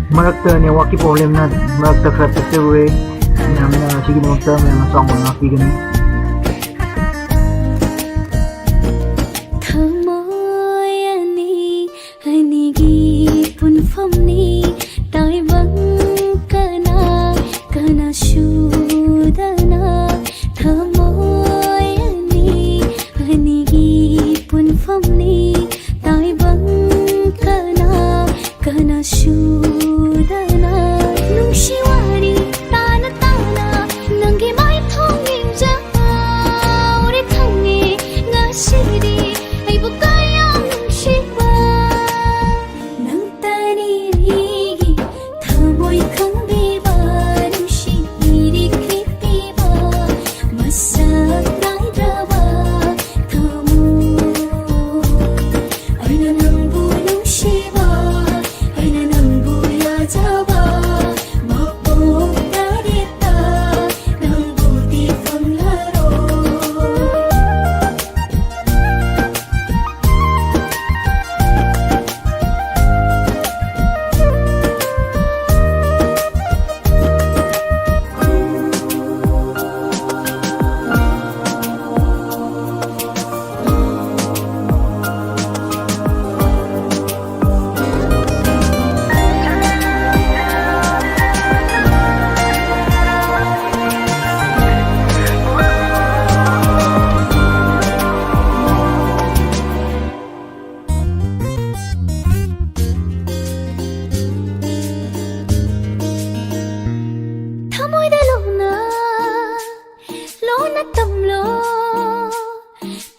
Marakta niya waki problem na marakta effective way na sige mo term na song na pigani thamoy anigi punpham ni tai bang kana shudana thamoy anigi punpham ni tai bang kana shudana nungsiwari tana nanggi mai thonging ja ore thangi ngasiri ai bu kayang nungsiwa nang tani rigi thamoy khangbi ba nungshiri kripi ba masak nai drawa thamu aina nang bu nungsiwa aina nang bu ya jawa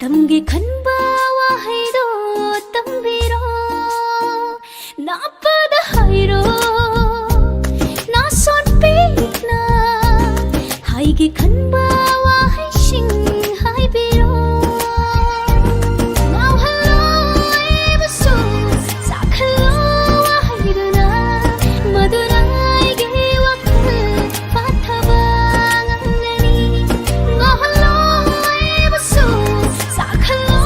tamgi khanba wa hairo tambiro na pada hairo na son pe na haigi khanba wa haising hai biro mau hello ebasu sakhallo wa hairuna madurai ge wa pathaba ngani mau hello ebasu sakhallo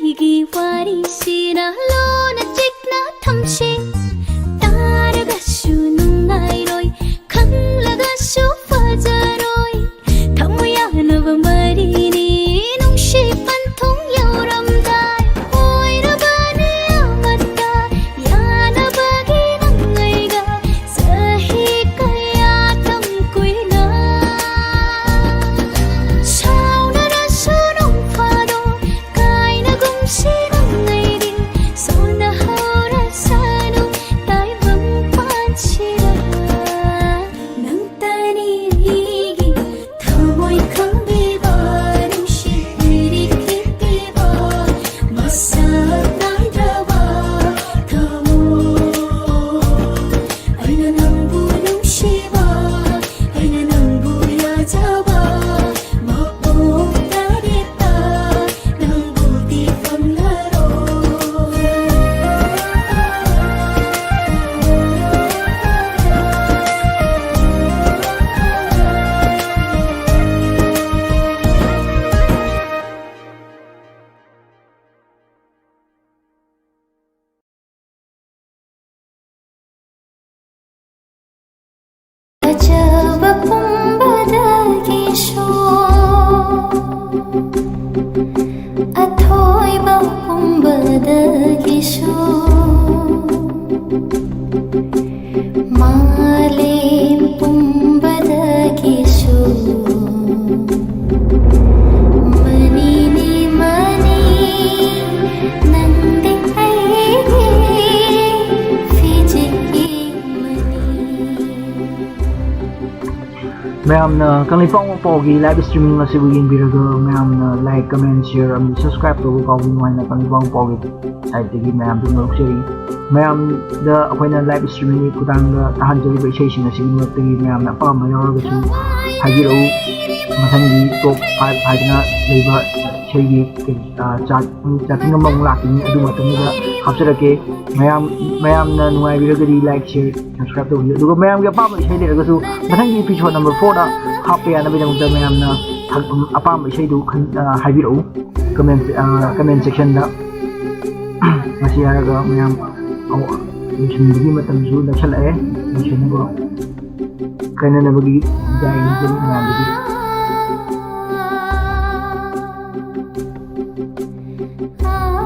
ꯑꯩꯒꯤ ꯋꯥꯔꯤꯁꯤꯅ ꯂꯣꯟꯅ ꯆꯤꯛꯅ ꯊꯝꯁꯤ ꯇꯥꯔꯒꯁꯨ ꯅꯨꯡꯉꯥꯏꯔꯣꯏ ꯈꯪꯂꯒꯁꯨ ꯐꯖꯔꯣꯏ ꯊꯃꯣꯏ ꯌꯥꯅꯕ ꯃꯔꯤꯅꯤ ꯅꯨꯡꯁꯤ ꯄꯟꯊꯨꯡ ꯌꯧꯔꯝꯗꯥꯏ ꯑꯣꯏꯔꯕꯅꯤ ꯑꯃꯠꯇ ꯌꯥꯅꯕꯒꯤ ꯅꯪ ꯑꯩꯒ ꯆꯍꯤ ꯀꯌꯥ ꯇꯝ ꯀꯨꯏꯅ ꯁꯥꯎꯅꯔꯁꯨ ꯅꯣꯡ ꯐꯥꯗꯣꯛ ꯀꯥꯏꯅꯒꯨꯝꯁꯤ ꯅꯪ ꯑꯩꯒꯤ ꯁꯣꯟꯅꯍꯧꯔꯁꯅꯨ ꯇꯥꯏꯕꯪ ꯄꯥꯟꯁꯤꯗ ꯅꯪꯇꯅꯤ ꯑꯩꯒꯤ ꯊꯃꯣꯏ ꯈꯪꯕꯤꯕ ꯅꯨꯡꯁꯤꯕꯤꯔꯤ ꯀꯤꯕꯤꯕ ꯃꯁꯛ ꯅꯥꯏꯗ꯭ꯔꯕ ꯊꯃꯣꯏ ꯑꯩꯅ ꯅꯪꯕꯨ ꯅꯨꯡꯁꯤꯕ ꯑꯩꯅ ꯅꯪꯕꯨ ꯌꯥꯖꯕ ꯃꯄꯣꯛ ꯇꯔꯦꯠꯇ ꯅꯪꯕꯨꯗꯤ ꯐꯪꯂꯔꯣꯏ ꯐꯖꯕ ꯄꯨꯝꯕꯗꯒꯤꯁꯨ ꯑꯊꯣꯏꯕ ꯄꯨꯝꯕꯗꯒꯤꯁꯨ ꯃꯥꯂꯦꯝ ꯄꯨꯝꯕꯗꯒꯤꯁꯨ ꯃꯅꯤꯅꯤ ꯃꯅꯤ ꯅꯪꯗꯤ ꯑꯩꯒꯤ ꯐꯤꯖꯤꯒꯤ ꯃꯅꯤ ꯃꯌꯥꯝꯅ ꯀꯪꯂꯩꯄꯥꯛ ꯃꯄꯥꯎꯒꯤ ꯂꯥꯏꯚ ꯁ꯭ꯇ꯭ꯔꯤꯃꯤꯡ ꯑꯁꯤꯕꯨ ꯌꯦꯡꯕꯤꯔꯒ ꯃꯌꯥꯝꯅ ꯂꯥꯏꯛ ꯀꯃꯦꯟ ꯁꯤꯌꯔ ꯑꯃꯗꯤ ꯁꯕꯁꯀ꯭ꯔꯥꯏꯕ ꯇꯧꯕ ꯀꯥꯎꯕꯤꯅꯨ ꯍꯥꯏꯅ ꯀꯪꯂꯩꯄꯥꯛ ꯃꯄꯥꯎꯒꯤ ꯁꯥꯏꯠꯇꯒꯤ ꯃꯌꯥꯝꯗ ꯅꯣꯛꯆꯔꯤ ꯃꯌꯥꯝꯗ ꯑꯩꯈꯣꯏꯅ ꯂꯥꯏꯚ ꯁ꯭ꯇ꯭ꯔꯤꯃꯤꯡꯒꯤ ꯈꯨꯠꯊꯥꯡꯗ ꯇꯥꯍꯟꯖꯔꯤꯕ ꯏꯁꯩꯁꯤꯡ ꯑꯁꯤꯒꯤ ꯃꯔꯛꯇꯒꯤ ꯃꯌꯥꯝꯅ ꯑꯄꯥꯝꯕ ꯌꯥꯎꯔꯒꯁꯨ ꯍꯥꯏꯕꯤꯔꯛꯎ ꯃꯊꯪꯒꯤ ꯇꯣꯞ 5 ꯍꯥꯏꯗꯅ ꯂꯩꯕ ꯏꯁꯩꯒꯤ ꯆꯥꯔꯇꯤꯡ ꯑꯃꯃꯨꯛ ꯂꯥꯛꯈꯤꯅꯤ ꯑꯗꯨ ꯃꯇꯝꯗꯨꯗ ꯍꯥꯞꯆꯔꯛꯀꯦ ꯃꯌꯥꯝꯅ ꯅꯨꯡꯉꯥꯏꯕꯤꯔꯒꯗꯤ ꯂꯥꯏꯛ ꯁꯤꯌꯔ ꯁꯕꯁꯀ꯭ꯔꯥꯏꯕ ꯇꯧꯕꯤꯌꯨ ꯑꯗꯨꯒ ꯃꯌꯥꯝꯒꯤ ꯑꯄꯥꯝꯕ ꯏꯁꯩ ꯂꯩꯔꯒꯁꯨ ꯃꯊꯪꯒꯤ episode number 4ꯗ ꯍꯥꯞꯄ ꯌꯥꯅꯕꯒꯤꯗꯃꯛꯇ ꯃꯌꯥꯝꯅ ꯑꯄꯥꯝꯕ ꯏꯁꯩꯗꯨ ꯍꯥꯏꯕꯤꯔꯛꯎ ꯀꯃꯦꯟ ꯁꯦꯛꯁꯟꯗ ꯃꯁꯤ ꯍꯥꯏꯔꯒ ꯃꯌꯥꯝ ꯂꯣꯏꯁꯤꯟꯕꯒꯤ ꯃꯇꯝꯁꯨ ꯅꯛꯁꯜꯂꯛꯑꯦ ꯂꯣꯏꯁꯤꯟꯅꯕ ꯀꯥꯏꯅꯅꯕꯒꯤ ꯗꯥꯏ ꯅꯤꯖꯔꯤ ꯃꯌꯥꯝꯗꯒꯤ ah